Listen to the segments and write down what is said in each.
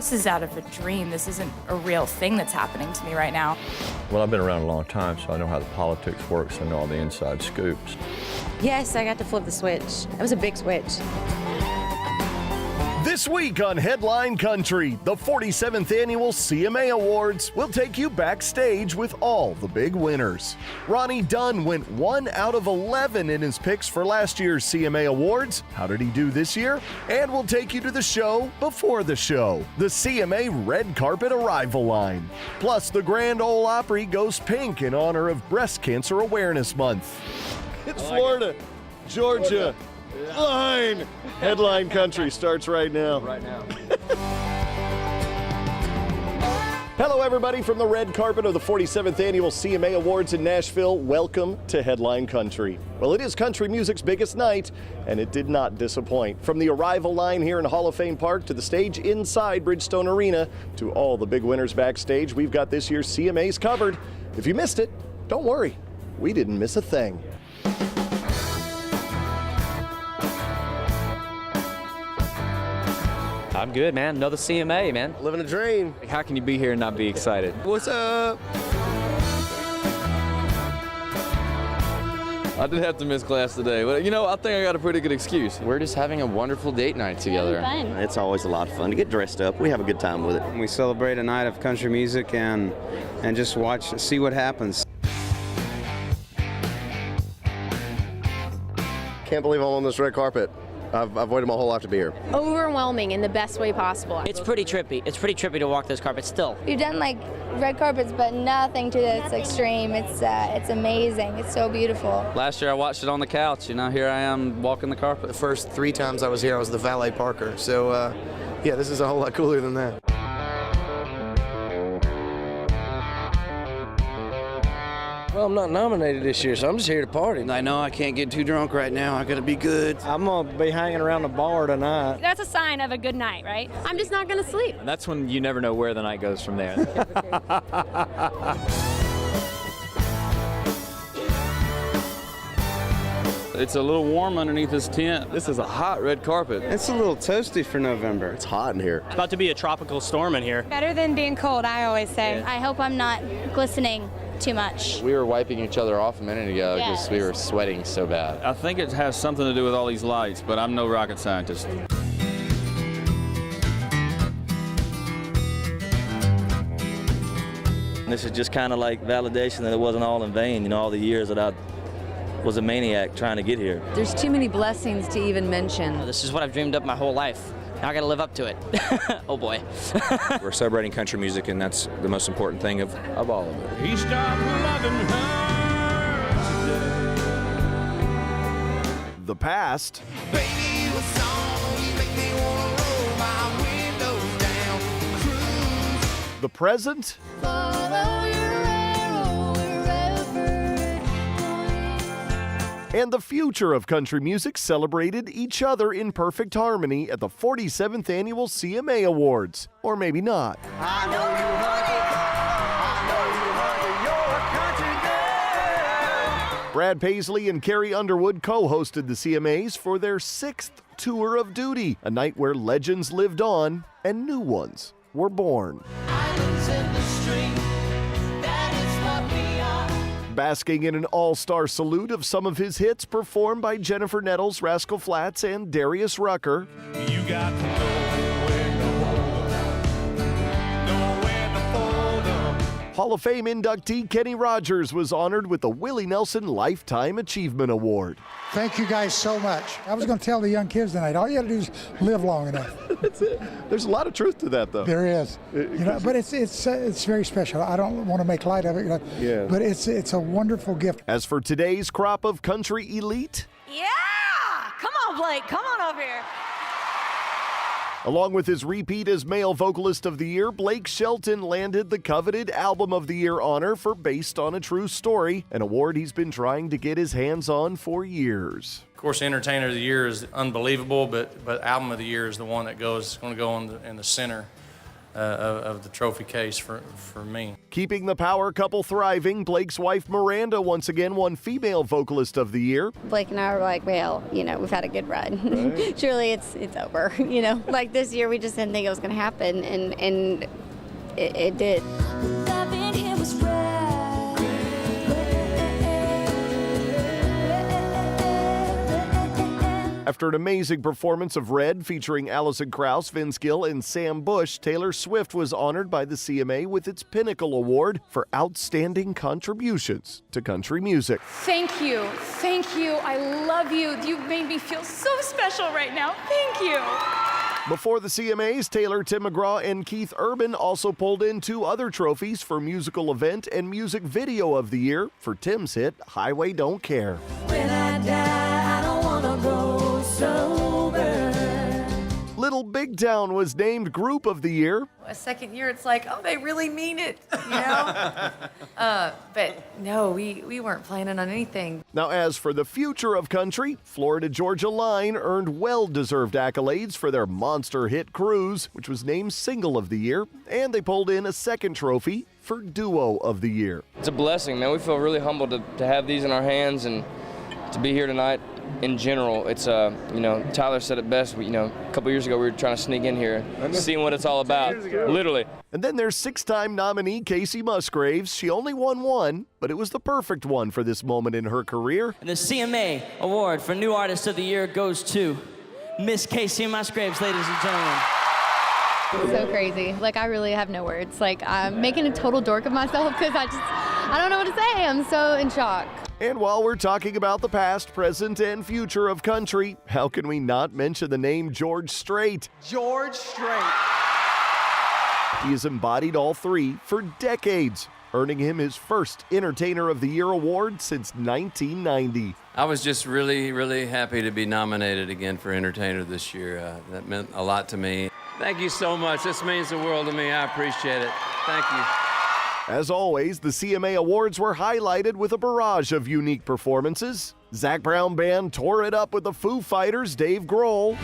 This is out of a dream. This isn't a real thing that's happening to me right now. Well, I've been around a long time, so I know how the politics works. I know all the inside scoops. Yes, I got to flip the switch. It was a big switch. This week on Headline Country, the 47th Annual CMA Awards will take you backstage with all the big winners. Ronnie Dunn went 1 out of 11 in his picks for last year's CMA Awards. How did he do this year? And we'll take you to the show before the show, the CMA Red Carpet Arrival Line. Plus, the Grand Ole Opry goes pink in honor of Breast Cancer Awareness Month. It's Florida, Georgia. Line. Headline Country starts right now. Hello, everybody, from the red carpet of the 47th Annual CMA Awards in Nashville. Welcome to Headline Country. Well, it is country music's biggest night, and it did not disappoint. From the arrival line here in Hall of Fame Park to the stage inside Bridgestone Arena to all the big winners backstage, we've got this year's CMAs covered. If you missed it, don't worry. We didn't miss a thing. I'm good, man. Another CMA, man. Living a dream. How can you be here and not be excited? What's up? I did have to miss class today, but you know, I think I got a pretty good excuse. We're just having a wonderful date night together. It's always a lot of fun to get dressed up. We have a good time with it. We celebrate a night of country music and just see what happens. Can't believe I'm on this red carpet. I've waited my whole life to be here. Overwhelming in the best way possible. It's pretty trippy. It's pretty trippy to walk this carpet still. We've done like red carpets, but nothing to this extreme. It's amazing. It's so beautiful. Last year I watched it on the couch, and now here I am walking the carpet. The first 3 times I was here, I was the valet parker. So, yeah, this is a whole lot cooler than that. Well, I'm not nominated this year, so I'm just here to party. I know I can't get too drunk right now. I gotta be good. I'm gonna be hanging around the bar tonight. That's a sign of a good night, right? I'm just not gonna sleep. And that's when you never know where the night goes from there. It's a little warm underneath this tent. This is a hot red carpet. It's a little toasty for November. It's hot in here. It's about to be a tropical storm in here. Better than being cold, I always say. I hope I'm not glistening too much. We were wiping each other off a minute ago because we were sweating so bad. I think it has something to do with all these lights, but I'm no rocket scientist. This is just kind of like validation that it wasn't all in vain, you know, all the years that I was a maniac trying to get here. There's too many blessings to even mention. This is what I've dreamed up my whole life. Now I gotta live up to it. Oh boy. We're celebrating country music, and that's the most important thing of all of it. He stopped loving her today. The past. Baby, what song you make me wanna roll my windows down, cruise. The present. And the future of country music celebrated each other in perfect harmony at the 47th Annual CMA Awards. Or maybe not. I know you, honey. I know you, honey. You're a country girl. Brad Paisley and Carrie Underwood co-hosted the CMAs for their 6th tour of duty, a night where legends lived on and new ones were born. Islands in the stream, that is what we are. Basking in an all-star salute of some of his hits performed by Jennifer Nettles, Rascal Flatts, and Darius Rucker. You got to know where to hold up, know where to fold up. Hall of Fame inductee Kenny Rogers was honored with the Willie Nelson Lifetime Achievement Award. Thank you guys so much. I was going to tell the young kids tonight, all you got to do is live long enough. That's it. There's a lot of truth to that, though. There is, but it's very special. I don't want to make light of it, but it's a wonderful gift. As for today's crop of country elite, Yeah! Come on, Blake. Come on over here. along with his repeat as Male Vocalist of the Year, Blake Shelton landed the coveted Album of the Year honor for Based on a True Story, an award he's been trying to get his hands on for years. Of course, Entertainer of the Year is unbelievable, but Album of the Year is the one that going to go in the center of the trophy case for me. Keeping the power couple thriving, Blake's wife Miranda once again won Female Vocalist of the Year. Blake and I were like, well, we've had a good run. Right. Surely it's over, Like this year, we just didn't think it was going to happen, and it did. After an amazing performance of Red featuring Alison Krauss, Vince Gill, and Sam Bush, Taylor Swift was honored by the CMA with its Pinnacle Award for Outstanding Contributions to Country Music. Thank you. Thank you. I love you. You've made me feel so special right now. Thank you. Before the CMAs, Taylor, Tim McGraw, and Keith Urban also pulled in 2 other trophies for Musical Event and Music Video of the Year for Tim's hit, Highway Don't Care. When I die, I don't wanna go sober. Little Big Town was named Group of the Year. A second year, it's like, oh, they really mean it, But no, we weren't planning on anything. Now, as for the future of country, Florida Georgia Line earned well-deserved accolades for their monster hit Cruise, which was named Single of the Year, and they pulled in a second trophy for Duo of the Year. It's a blessing, man. We feel really humbled to have these in our hands and to be here tonight. In general, it's Tyler said it best. A couple years ago we were trying to sneak in here, seeing what it's all about, literally. And then there's 6-time nominee Kacey Musgraves. She only won one, but it was the perfect one for this moment in her career. And the CMA award for New Artist of the Year goes to Miss Kacey Musgraves, ladies and gentlemen. So crazy. Like, I really have no words. Like, I'm making a total dork of myself because I don't know what to say. I'm so in shock. And while we're talking about the past, present, and future of country, how can we not mention the name George Strait? George Strait. He has embodied all 3 for decades, earning him his first Entertainer of the Year award since 1990. I was just really, really happy to be nominated again for Entertainer this year. That meant a lot to me. Thank you so much. This means the world to me. I appreciate it. Thank you. As always, the CMA Awards were highlighted with a barrage of unique performances. Zac Brown Band tore it up with the Foo Fighters' Dave Grohl.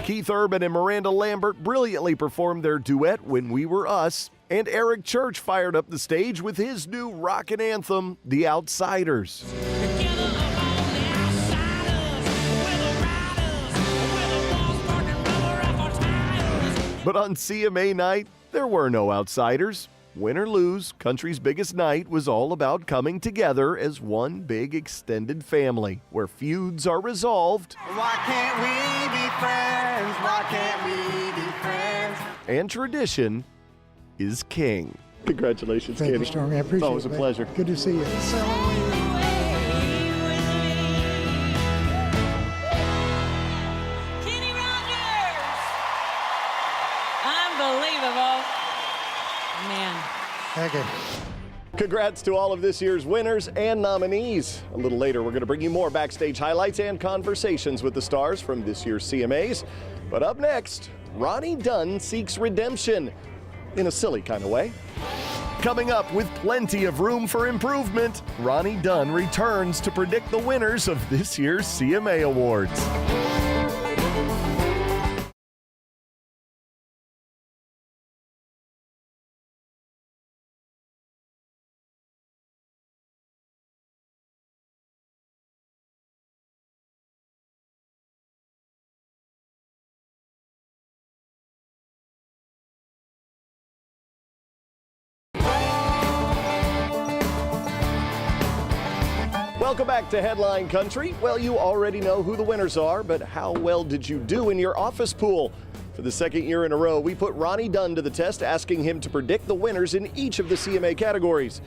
Keith Urban and Miranda Lambert brilliantly performed their duet, When We Were Us. And Eric Church fired up the stage with his new rockin' anthem, The Outsiders. But on CMA night, there were no outsiders. Win or lose, country's biggest night was all about coming together as one big extended family, where feuds are resolved. Why can't we be friends? Why can't we be friends? And tradition is king. Congratulations, Thank Kenny. you, Stormy. I appreciate it. It's always a pleasure. Good to see you. Unbelievable. Man. Thank you. Congrats to all of this year's winners and nominees. A little later, we're going to bring you more backstage highlights and conversations with the stars from this year's CMAs. But up next, Ronnie Dunn seeks redemption in a silly kind of way. Coming up with plenty of room for improvement, Ronnie Dunn returns to predict the winners of this year's CMA Awards. Welcome back to Headline Country. Well, you already know who the winners are, but how well did you do in your office pool? For the second year in a row, we put Ronnie Dunn to the test, asking him to predict the winners in each of the CMA categories.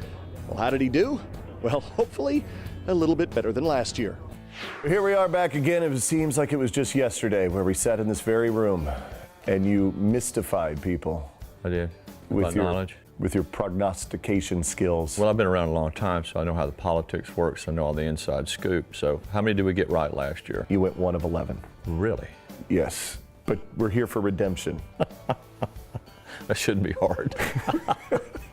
Well, how did he do? Well, hopefully a little bit better than last year. Here we are back again. It seems like it was just yesterday where we sat in this very room and you mystified people. I did. With your knowledge. With your prognostication skills. Well, I've been around a long time, so I know how the politics works. I know all the inside scoop. So how many did we get right last year? You went 1 of 11. Really? Yes, but we're here for redemption. That shouldn't be hard.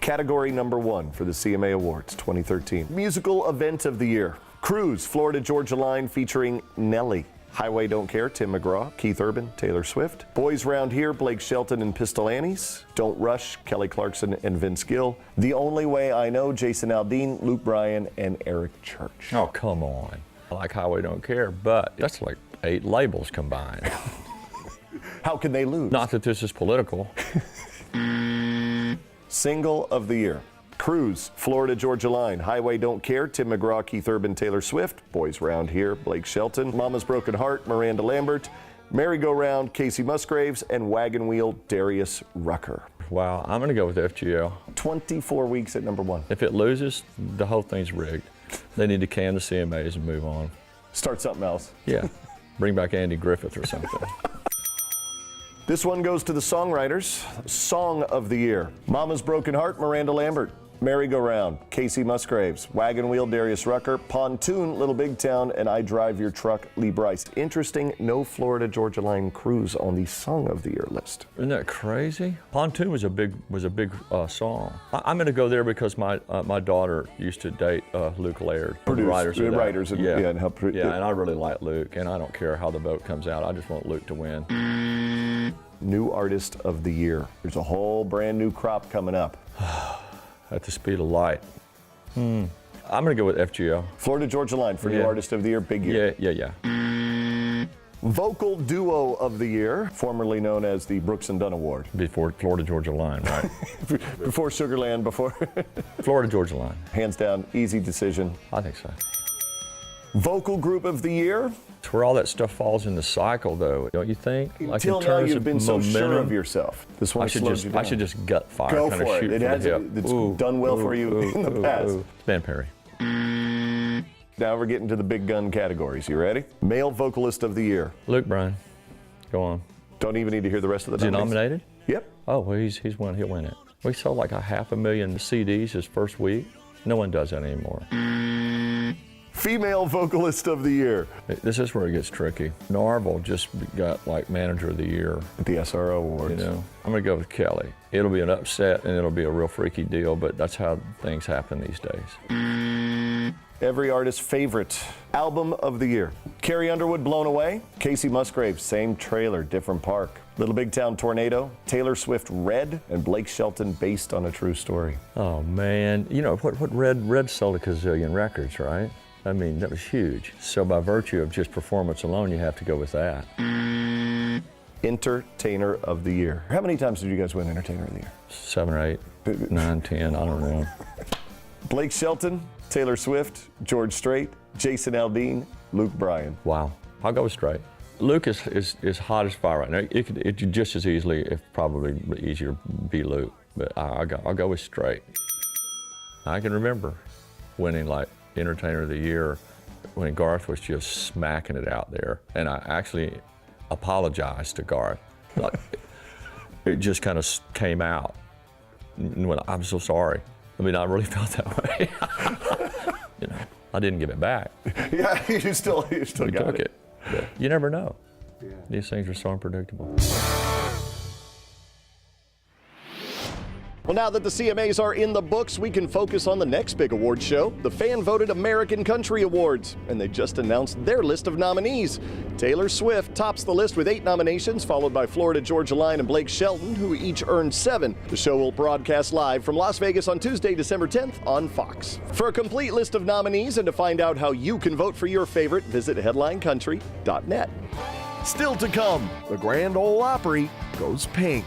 Category number 1 for the CMA Awards 2013. Musical Event of the Year. Cruise, Florida Georgia Line featuring Nelly. Highway Don't Care, Tim McGraw, Keith Urban, Taylor Swift. Boys Round Here, Blake Shelton and Pistol Annies. Don't Rush, Kelly Clarkson and Vince Gill. The Only Way I Know, Jason Aldean, Luke Bryan, and Eric Church. Oh, come on. I like Highway Don't Care, but that's like 8 labels combined. How can they lose? Not that this is political. Single of the Year. Cruise, Florida Georgia Line, Highway Don't Care, Tim McGraw, Keith Urban, Taylor Swift, Boys Round Here, Blake Shelton, Mama's Broken Heart, Miranda Lambert, Merry-Go-Round, Kacey Musgraves, and Wagon Wheel, Darius Rucker. Wow, I'm going to go with FGL. 24 weeks at number 1. If it loses, the whole thing's rigged. They need to can the CMAs and move on. Start something else. Yeah, bring back Andy Griffith or something. This one goes to the songwriters. Song of the Year. Mama's Broken Heart, Miranda Lambert. Merry-Go-Round, Kacey Musgraves. Wagon Wheel, Darius Rucker. Pontoon, Little Big Town, and I Drive Your Truck, Lee Brice. Interesting, no Florida Georgia Line cruise on the Song of the Year list. Isn't that crazy? Pontoon was a big song. I'm going to go there because my daughter used to date Luke Laird. Writers and I really like Luke, and I don't care how the boat comes out. I just want Luke to win. New Artist of the Year. There's a whole brand new crop coming up. At the speed of light. I'm going to go with FGL. Florida Georgia Line for New Artist of the Year, big year. Yeah. Vocal Duo of the Year, formerly known as the Brooks and Dunn Award. Before Florida Georgia Line, right? Before Sugarland, before... Florida Georgia Line. Hands down, easy decision. I think so. Vocal Group of the Year. It's where all that stuff falls in the cycle, though, don't you think? Like Until now, you've been so sure of yourself. This one slows you down. I should just gut fire. Go kind of for shoot it. It's done well for you in the past. Ben Perry. Now we're getting to the big gun categories. You ready? Male Vocalist of the Year. Luke Bryan. Go on. Don't even need to hear the rest of the Is he nominees. nominated? Yep. Oh, well, he's won. He'll win it. We sold like 500,000 CDs his first week. No one does that anymore. Female Vocalist of the Year. This is where it gets tricky. Narvel just got like Manager of the Year. At the SRO Awards. You know, I'm gonna go with Kelly. It'll be an upset and it'll be a real freaky deal, but that's how things happen these days. Every artist's favorite album of the year. Carrie Underwood, Blown Away. Kacey Musgraves, same trailer, different park. Little Big Town Tornado. Taylor Swift, Red. And Blake Shelton, Based on a True Story. Oh man, you know what Red sold a gazillion records, right? I mean, that was huge. So by virtue of just performance alone, you have to go with that. Entertainer of the Year. How many times did you guys win Entertainer of the Year? 7 or 8, 9, 10, I don't know. Blake Shelton, Taylor Swift, George Strait, Jason Aldean, Luke Bryan. Wow, I'll go with Strait. Luke is hot as fire right now. It could just as easily, if probably easier, be Luke, but I'll go with Strait. I can remember winning like Entertainer of the Year when Garth was just smacking it out there, and I actually apologized to Garth. Like, it just kind of came out. When I'm so sorry. I mean, I really felt that way. You know, I didn't give it back. Yeah, you still got took it. But you never know. Yeah. These things are so unpredictable. Well, now that the CMAs are in the books, we can focus on the next big award show, the fan-voted American Country Awards. And they just announced their list of nominees. Taylor Swift tops the list with 8 nominations, followed by Florida Georgia Line and Blake Shelton, who each earned 7. The show will broadcast live from Las Vegas on Tuesday, December 10th on Fox. For a complete list of nominees and to find out how you can vote for your favorite, visit headlinecountry.net. Still to come, the Grand Ole Opry goes pink.